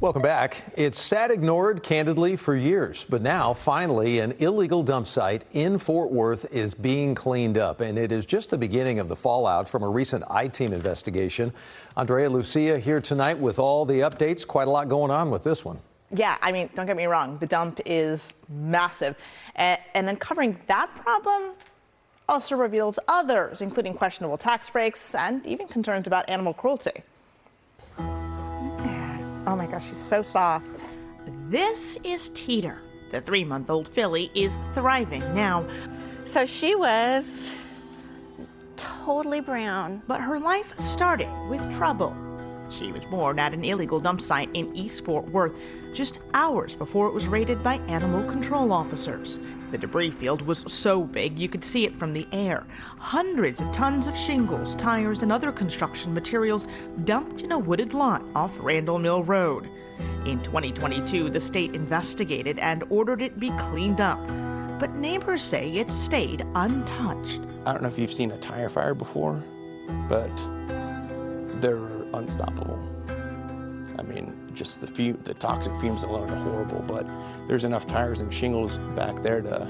Welcome back. It's sat ignored, candidly, for years, but now, finally, an illegal dump site in Fort Worth is being cleaned up, and it is just the beginning of the fallout from a recent I-Team investigation. Andrea Lucia here tonight with all the updates. Quite a lot going on with this one. Yeah, I mean, don't get me wrong, the dump is massive, and uncovering that problem also reveals others, including questionable tax breaks and even concerns about animal cruelty. Oh my gosh, she's so soft. This is Teeter. The 3-month-old filly is thriving now. So she was totally brown. But her life started with trouble. She was born at an illegal dump site in East Fort Worth just hours before it was raided by animal control officers. The debris field was so big you could see it from the air. Hundreds of tons of shingles, tires, and other construction materials dumped in a wooded lot off Randall Mill Road. In 2022, the state investigated and ordered it be cleaned up. But neighbors say it stayed untouched. I don't know if you've seen a tire fire before, but they're unstoppable. I mean, just the toxic fumes alone are horrible, but there's enough tires and shingles back there to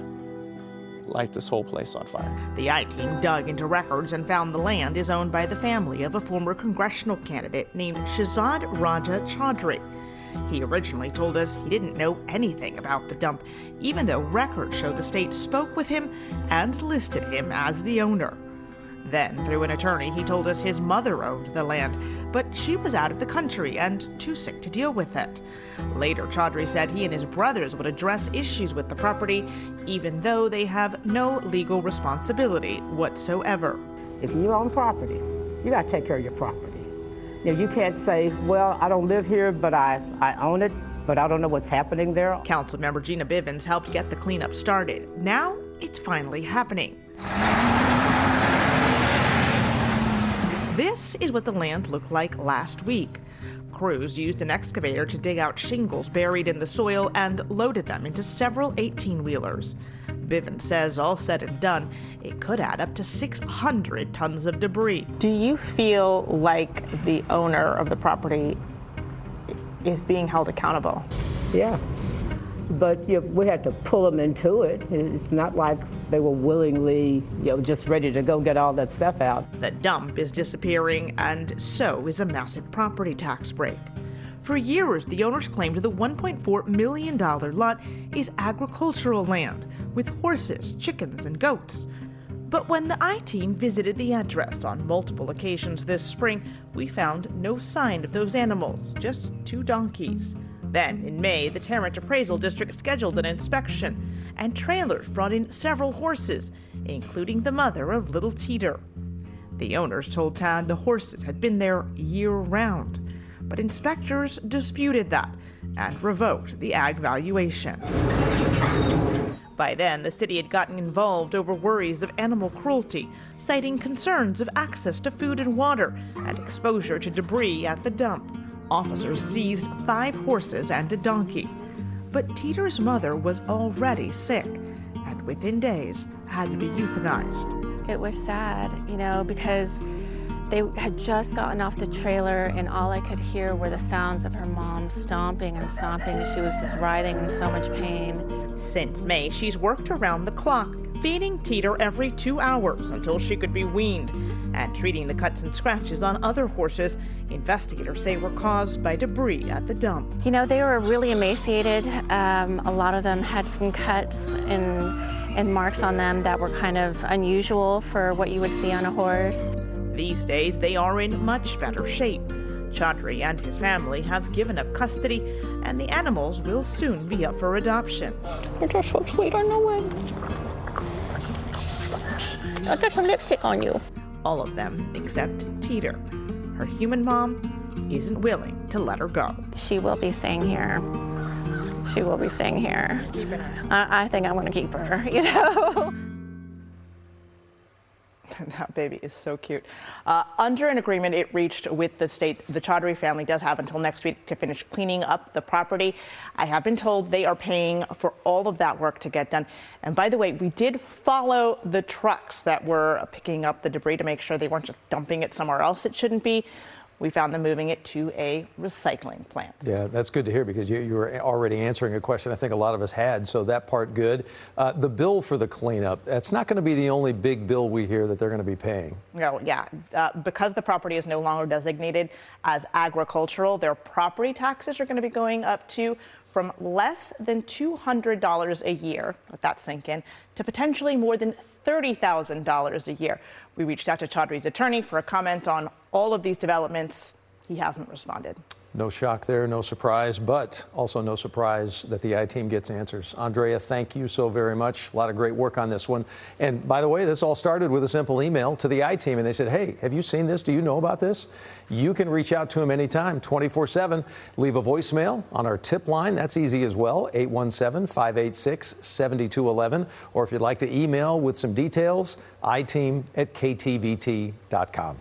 light this whole place on fire. The I-Team dug into records and found the land is owned by the family of a former congressional candidate named Shahzad Raja Chaudhry. He originally told us he didn't know anything about the dump, even though records show the state spoke with him and listed him as the owner. Then, through an attorney, he told us his mother owned the land, but she was out of the country and too sick to deal with it. Later, Chaudhry said he and his brothers would address issues with the property, even though they have no legal responsibility whatsoever. If you own property, you got to take care of your property. You know, you can't say, well, I don't live here, but I own it, but I don't know what's happening there. Councilmember Gina Bivens helped get the cleanup started. Now, it's finally happening. This is what the land looked like last week. Crews used an excavator to dig out shingles buried in the soil and loaded them into several 18-wheelers. Bivens says, all said and done, it could add up to 600 tons of debris. Do you feel like the owner of the property is being held accountable? Yeah, but we had to pull them into it. It's not like they were willingly, just ready to go get all that stuff out. The dump is disappearing, and so is a massive property tax break. For years, the owners claimed the $1.4 million lot is agricultural land with horses, chickens, and goats. But when the I-Team visited the address on multiple occasions this spring, we found no sign of those animals, just 2 donkeys. Then, in May, the Tarrant Appraisal District scheduled an inspection, and trailers brought in several horses, including the mother of little Teeter. The owners told TAD the horses had been there year-round, but inspectors disputed that and revoked the ag valuation. By then, the city had gotten involved over worries of animal cruelty, citing concerns of access to food and water and exposure to debris at the dump. Officers seized 5 horses and a donkey. But Teeter's mother was already sick and within days had to be euthanized. It was sad, because they had just gotten off the trailer and all I could hear were the sounds of her mom stomping and stomping, and she was just writhing in so much pain. Since May, she's worked around the clock, feeding Teeter every 2 hours until she could be weaned, and treating the cuts and scratches on other horses investigators say were caused by debris at the dump. They were really emaciated. A lot of them had some cuts and marks on them that were kind of unusual for what you would see on a horse. These days, they are in much better shape. Chaudhry and his family have given up custody, and the animals will soon be up for adoption. You're just so sweet, I know it. I'll get some lipstick on you. All of them except Teeter. Her human mom isn't willing to let her go. She will be staying here. She will be staying here. Keeping her. I think I'm going to keep her, That baby is so cute. Under an agreement it reached with the state, the Chaudhry family does have until next week to finish cleaning up the property. I have been told they are paying for all of that work to get done. And by the way, we did follow the trucks that were picking up the debris to make sure they weren't just dumping it somewhere else it shouldn't be. We found them moving it to a recycling plant. Yeah, that's good to hear because you were already answering a question I think a lot of us had, so that part good. The bill for the cleanup, that's not going to be the only big bill we hear that they're going to be paying. No, yeah. Because the property is no longer designated as agricultural, their property taxes are going to be going up to from less than $200 a year, let that sink in, to potentially more than $30,000 a year. We reached out to Chaudhry's attorney for a comment on all of these developments. He hasn't responded. No shock there, no surprise, but also no surprise that the I-Team gets answers. Andrea, thank you so very much. A lot of great work on this one. And by the way, this all started with a simple email to the I-Team, and they said, hey, have you seen this? Do you know about this? You can reach out to them anytime, 24/7. Leave a voicemail on our tip line. That's easy as well, 817-586-7211. Or if you'd like to email with some details, iteam@ktvt.com.